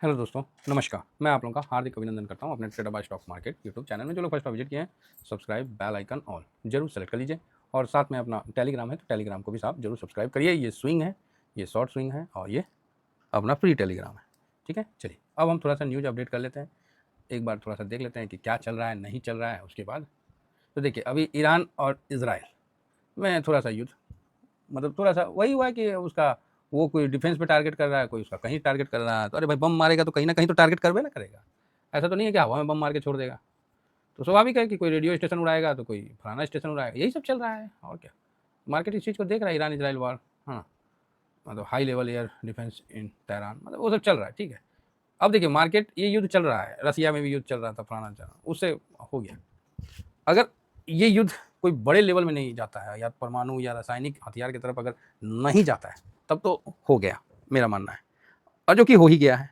Hello दोस्तों, नमस्कार। मैं आप लोगों का हार्दिक अभिनंदन करता हूं अपने trader by stock market YouTube channel में। जो लोग फर्स्ट बार विजिट किए हैं, सब्सक्राइब, बेल आइकन ऑल जरूर सेलेक्ट कर लीजिए। और साथ में अपना टेलीग्राम है तो टेलीग्राम को भी आप जरूर सब्सक्राइब करिए। ये स्विंग है, ये शॉर्ट स्विंग है और ये अपना फ्री टेलीग्राम है। ठीक है, चलिए अब हम थोड़ा सा न्यूज़ अपडेट कर लेते हैं। एक बार थोड़ा सा देख लेते हैं कि क्या चल रहा है, नहीं चल रहा है। उसके बाद तो देखिए, अभी ईरान और इजराइल में थोड़ा सा युद्ध, मतलब थोड़ा सा वही हुआ है कि उसका वो कोई डिफेंस पे टारगेट कर रहा है, कोई उसका कहीं टारगेट कर रहा है। तो अरे भाई, बम मारेगा तो कहीं ना कहीं तो टारगेट करवे ना करेगा। ऐसा तो नहीं है कि हवा में बम मार के छोड़ देगा। तो स्वाभाविक है कि कोई रेडियो स्टेशन उड़ाएगा तो कोई फलाना स्टेशन उड़ाएगा। यही सब चल रहा है और क्या। मार्केट इस चीज़ को देख रहा है, ईरान इजराइल वार। हाँ, मतलब high level air defence in Tehran, मतलब वो सब चल रहा है। ठीक है, अब देखिए मार्केट, ये युद्ध चल रहा है, रसिया में भी युद्ध चल रहा था, फलाना चल रहा, उससे हो गया। अगर ये युद्ध कोई बड़े लेवल में नहीं जाता है, या परमाणु या रासायनिक हथियार की तरफ अगर नहीं जाता है, तब तो हो गया, मेरा मानना है। और जो कि हो ही गया है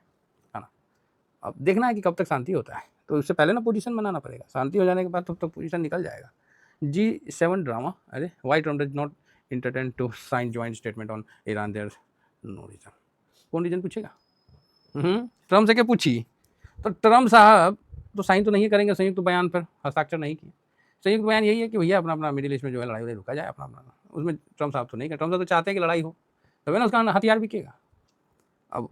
ना। अब देखना है कि कब तक शांति होता है। तो उससे पहले ना पोजीशन बनाना पड़ेगा। शांति हो जाने के बाद तब पोजीशन निकल जाएगा। G7 ड्रामा, अरे why Trump does not entertain to sign joint statement on Iran, there no reason. कौन रीजन पूछेगा? ट्रम्प से क्या पूछी? तो ट्रम्प साहब तो साइन तो नहीं करेंगे संयुक्त बयान पर, हस्ताक्षर नहीं किए। संयुक्त बयान यही है कि भैया अपना अपना मिडिल ईस्ट में जो है लड़ाई वड़ाई रुका जाए, अपना अपना। उसमें ट्रम्प साहब तो नहीं कर, ट्रम्प साहब तो चाहते हैं कि लड़ाई हो, तभी ना उसका हथियार बिकेगा। अब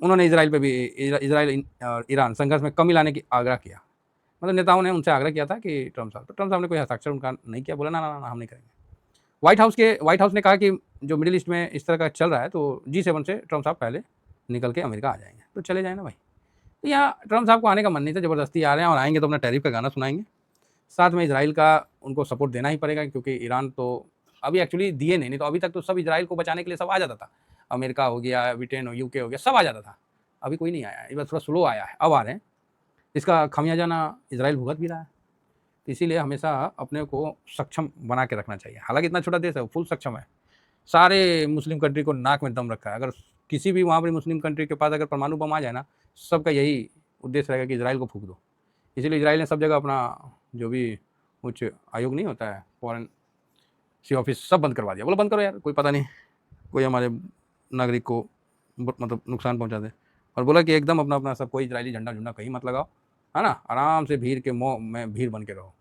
उन्होंने इसराइल पे भी, इसराइल और ईरान संघर्ष में कमी लाने की आग्रह किया। मतलब नेताओं ने उनसे आग्रह किया था कि ट्रम्प साहब, तो ट्रम्प साहब ने कोई हस्ताक्षर उनका नहीं किया। बोला ना ना ना, हम नहीं करेंगे। व्हाइट हाउस ने कहा कि जो मिडिल ईस्ट में इस तरह का चल रहा है, तो G7 से ट्रम्प साहब पहले निकल के अमेरिका आ जाएंगे। तो चले जाए ना भाई। तो यहाँ ट्रम्प साहब को आने का मन नहीं था, ज़बरदस्ती आ रहे हैं, और आएंगे तो अपना टैरिफ का गाना सुनाएंगे। साथ में इसराइल का उनको सपोर्ट देना ही पड़ेगा, क्योंकि ईरान तो अभी एक्चुअली दिए नहीं तो अभी तक तो सब इसराइल को बचाने के लिए सब आ जाता था। अमेरिका हो गया, ब्रिटेन हो, यूके हो गया, सब आ जाता था। अभी कोई नहीं आया है, इस बार थोड़ा स्लो आया है, अब आ रहे हैं। इसका खमियाजा इसराइल भुगत भी रहा है। तो इसीलिए हमेशा अपने को सक्षम बना के रखना चाहिए। हालांकि इतना छोटा देश है, फुल सक्षम है। सारे मुस्लिम कंट्री को नाक में दम रखा है। अगर किसी भी वहाँ पर मुस्लिम कंट्री के पास अगर परमाणु बम आ जाए ना, सबका यही उद्देश्य रहेगा कि इसराइल को फूंक दो। इसीलिए इसराइल ने सब जगह अपना जो भी उच्च आयोग नहीं होता है, फॉरेन सी ऑफिस, सब बंद करवा दिया। बोलो बंद करो यार, कोई पता नहीं कोई हमारे नागरिक को मतलब नुकसान पहुंचा दे। और बोला कि एकदम अपना अपना सब, कोई इजरायली झंडा झंडा कहीं मत लगाओ, है ना। आराम से भीड़ के मोह में भीड़ बन के रहो।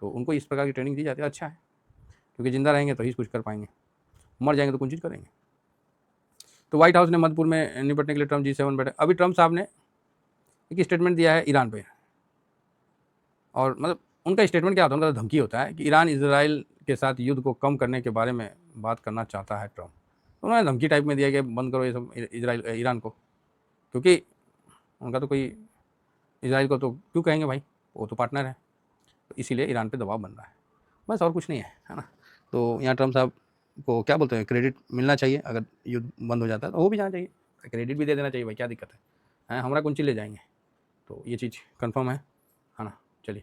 तो उनको इस प्रकार की ट्रेनिंग दी जाती है। अच्छा है, क्योंकि जिंदा रहेंगे तो ही कुछ कर पाएंगे, मर जाएंगे तो कुछ चीज़ करेंगे। तो व्हाइट हाउस ने मधुपुर में निपटने के लिए ट्रम्प G7 बैठे। अभी ट्रम्प साहब ने एक स्टेटमेंट दिया है ईरान पे। और मतलब उनका स्टेटमेंट क्या होता है, उनका धमकी होता है कि ईरान इसराइल के साथ युद्ध को कम करने के बारे में बात करना चाहता है ट्रम्प। तो उन्होंने धमकी टाइप में दिया कि बंद करो ये सब इसराइल ईरान को, क्योंकि उनका तो कोई, इसराइल को तो क्यों कहेंगे भाई, वो तो पार्टनर है। तो इसीलिए ईरान पे दबाव बन रहा है, बस और कुछ नहीं है ना। तो यहाँ ट्रम्प साहब को क्या बोलते हैं, क्रेडिट मिलना चाहिए। अगर युद्ध बंद हो जाता है तो हो भी जाना चाहिए, क्रेडिट भी दे देना चाहिए भाई, क्या दिक्कत है हमारा कौन चीज़ ले जाएंगे। तो ये चीज़ कन्फर्म है ना। चलिए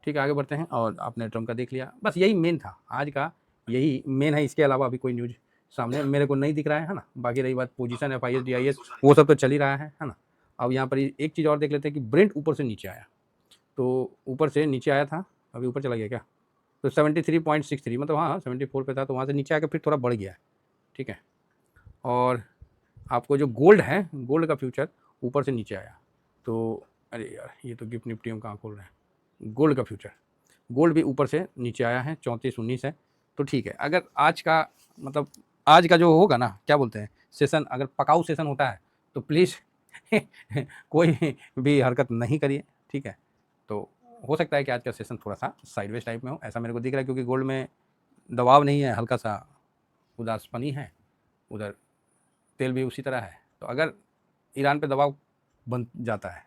ठीक है, आगे बढ़ते हैं। और आपने ट्रम्प का देख लिया, बस यही मेन था आज का, यही मेन है। इसके अलावा अभी कोई न्यूज़ सामने मेरे को नहीं दिख रहा है ना। बाकी रही बात पोजीशन FIS DIS, वो सब तो चल ही रहा है ना। अब यहाँ पर एक चीज़ और देख लेते हैं कि ब्रेंट ऊपर से नीचे आया। तो ऊपर से नीचे आया था, अभी ऊपर चला गया क्या? तो 73.63, मतलब हाँ 74 पे था, तो वहाँ से नीचे आकर फिर थोड़ा बढ़ गया है। ठीक है, और आपको जो गोल्ड है, गोल्ड का फ्यूचर ऊपर से नीचे आया। तो अरे यार, ये तो गिफ्ट निफ्टी हम कहाँ खोल रहे हैं। गोल्ड का फ्यूचर, गोल्ड भी ऊपर से नीचे आया है, 3419 है। तो ठीक है, अगर आज का मतलब आज का जो होगा ना, क्या बोलते हैं, सेशन, अगर पकाऊ सेशन होता है तो प्लीज़ कोई भी हरकत नहीं करिए। ठीक है, तो हो सकता है कि आज का सेशन थोड़ा सा साइडवेज टाइप में हो, ऐसा मेरे को दिख रहा है, क्योंकि गोल्ड में दबाव नहीं है, हल्का सा उदासपनी है। उधर तेल भी उसी तरह है। तो अगर ईरान पे दबाव बन जाता है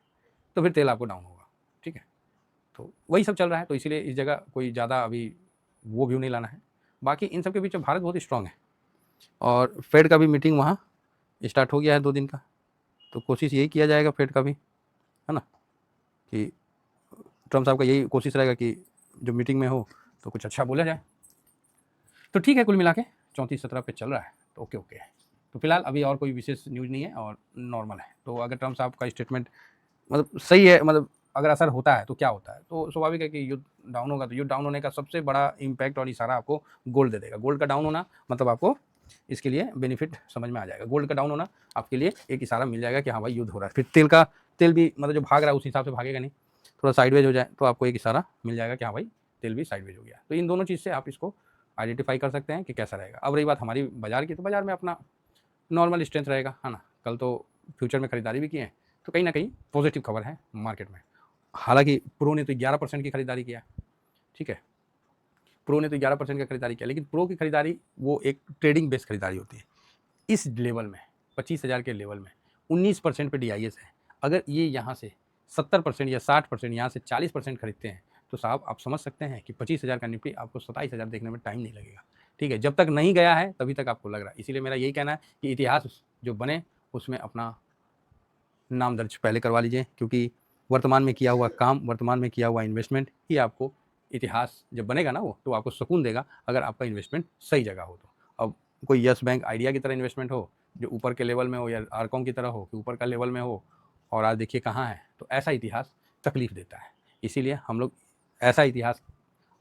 तो फिर तेल आपको डाउन होगा। ठीक है, तो वही सब चल रहा है। तो इसीलिए इस जगह कोई ज़्यादा अभी वो व्यू नहीं लाना है। बाकी इन सब के बीच भारत बहुत स्ट्रांग है, और फेड का भी मीटिंग वहाँ स्टार्ट हो गया है 2 दिन का। तो कोशिश यही किया जाएगा फेड का भी, है ना, कि ट्रम्प साहब का यही कोशिश रहेगा कि जो मीटिंग में हो तो कुछ अच्छा बोला जाए। तो ठीक है, कुल मिला के 34-17 पे चल रहा है, तो ओके ओके है। तो फिलहाल अभी और कोई विशेष न्यूज़ नहीं है और नॉर्मल है। तो अगर ट्रम्प साहब का स्टेटमेंट मतलब सही है, मतलब अगर असर होता है तो क्या होता है, तो स्वाभाविक है कि युद्ध डाउन होगा। तो युद्ध डाउन होने का सबसे बड़ा इम्पैक्ट और इशारा आपको गोल्ड दे देगा। गोल्ड का डाउन होना मतलब आपको इसके लिए बेनिफिट समझ में आ जाएगा। गोल्ड का डाउन होना आपके लिए एक इशारा मिल जाएगा कि हाँ भाई युद्ध हो रहा है। फिर तेल भी मतलब जो भाग रहा है उस हिसाब से भागेगा नहीं, थोड़ा साइडवेज हो जाए तो आपको एक इशारा मिल जाएगा कि हाँ भाई तेल भी साइडवेज हो गया। तो इन दोनों चीज़ से आप इसको आइडेंटिफाई कर सकते हैं कि कैसा रहेगा। अब रही बात हमारी बाजार की, तो बाजार में अपना नॉर्मल स्ट्रेंथ रहेगा, है ना। कल तो फ्यूचर में खरीदारी भी की है, तो कहीं ना कहीं पॉजिटिव खबर है मार्केट में। हालांकि प्रो ने तो 11% की खरीदारी किया, ठीक है, प्रो ने तो 11% की खरीदारी किया, लेकिन प्रो की खरीदारी वो एक ट्रेडिंग बेस्ड खरीदारी होती है। इस लेवल में 25,000 के लेवल में 19% पे DIS है। अगर ये यहाँ से 70% या 60%, यहाँ से 40% खरीदते हैं, तो साहब आप समझ सकते हैं कि 25,000 का निफ्टी आपको 27,000 देखने में टाइम नहीं लगेगा, ठीक है। जब तक नहीं गया है तभी तक आपको लग रहा है। इसीलिए मेरा यही कहना है कि इतिहास जो बने उसमें अपना नाम दर्ज पहले करवा लीजिए, क्योंकि वर्तमान में किया हुआ काम, वर्तमान में किया हुआ इन्वेस्टमेंट ही आपको इतिहास जब बनेगा ना वो, तो आपको सुकून देगा अगर आपका इन्वेस्टमेंट सही जगह हो तो। अब कोई यस बैंक आइडिया की तरह इन्वेस्टमेंट हो जो ऊपर के लेवल में हो, या आरकॉम की तरह हो कि ऊपर का लेवल में हो, और आज देखिए कहाँ है, तो ऐसा इतिहास तकलीफ देता है। इसीलिए हम लोग ऐसा इतिहास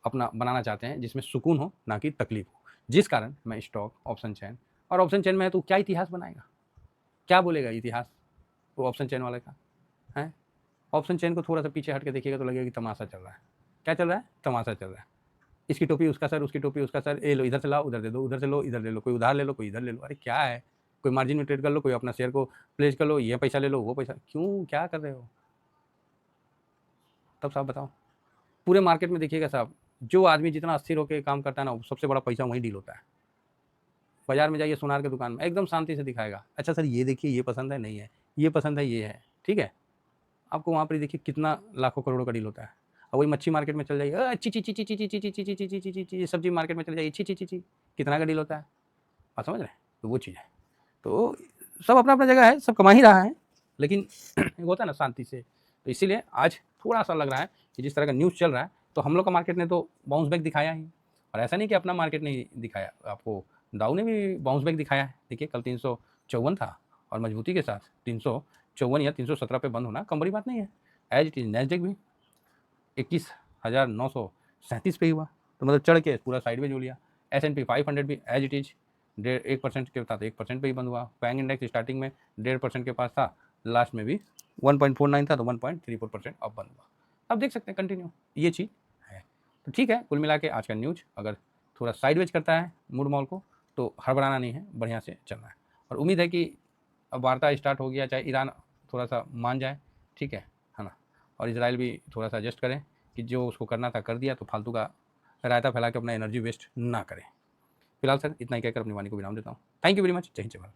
अपना बनाना चाहते हैं जिसमें सुकून हो, ना कि तकलीफ हो। जिस कारण मैं स्टॉक, ऑप्शन चेन, और ऑप्शन चेन में है तो क्या इतिहास बनाएगा, क्या बोलेगा इतिहास वो ऑप्शन चेन वाले का है। ऑप्शन चेन को थोड़ा सा पीछे हट के देखिएगा तो लगेगा कि तमाशा चल रहा है। क्या चल रहा है? तमाशा चल रहा है। इसकी टोपी उसका सर, उसकी टोपी उसका सर, ये लो इधर से लाओ उधर दे दो, उधर से लो इधर ले लो, कोई उधार ले लो कोई इधर ले लो। अरे क्या है, कोई मार्जिन में ट्रेड कर लो, कोई अपना शेयर को प्लेस कर लो, ये पैसा ले लो वो पैसा, क्यों क्या कर रहे हो? तब साहब बताओ। पूरे मार्केट में देखिएगा साहब, जो आदमी जितना अस्थिर होकर काम करता है ना, सबसे बड़ा पैसा वहीं डील होता है। बाजार में जाइए सुनार की दुकान में, एकदम शांति से दिखाएगा, अच्छा सर ये देखिए ये पसंद है, नहीं है ये पसंद है, ये है, ठीक है। आपको वहाँ पर देखिए कितना लाखों करोड़ों का डील होता है। और वही मच्छी मार्केट में चल जाइए, ची ची ची ची ची ची ची ची ची ची ची ची ची, सब्जी मार्केट में चल जाइए, ची ची ची ची, कितना का डील होता है, आप समझ रहे हैं। तो वो चीज़ है। तो सब अपना अपना जगह है, सब कमा ही रहा है, लेकिन एक होता है ना शांति से। तो इसीलिए आज थोड़ा सा लग रहा है कि जिस तरह का न्यूज़ चल रहा है, तो हम लोग का मार्केट ने तो बाउंस बैक दिखाया ही, और ऐसा नहीं कि अपना मार्केट नहीं दिखाया, आपको डाउ ने भी बाउंस बैक दिखाया है। देखिए कल 354 था और मजबूती के साथ 354 या 317 पे बंद होना कम बड़ी बात नहीं है। एज इट इज नैस्डैक भी 21,937 पे ही हुआ, तो मतलब चढ़ के पूरा साइडवेज हो लिया। S&P 500 भी एज इट इज 1% के था तो 1% पे ही बंद हुआ। पैंग इंडेक्स स्टार्टिंग में 1.5% के पास था, लास्ट में भी 1.49 था तो 1.34% अब बंद हुआ। अब देख सकते हैं कंटिन्यू ये चीज़ है। तो ठीक है, कुल मिला के आज का न्यूज अगर थोड़ा साइडवेज करता है मूड मॉल को, तो हड़बड़ाना नहीं है, बढ़िया से चलना है। और उम्मीद है कि अब वार्ता स्टार्ट हो गया, चाहे ईरान थोड़ा सा मान जाए, ठीक है ना, और इसराइल भी थोड़ा सा एडजस्ट करें कि जो उसको करना था कर दिया, तो फालतू का रायता फैला के अपना एनर्जी वेस्ट ना करें। फिलहाल सर इतना ही कहकर अपनी वाणी को विराम देता हूँ। Thank you very much. जय हिंद जय भारत।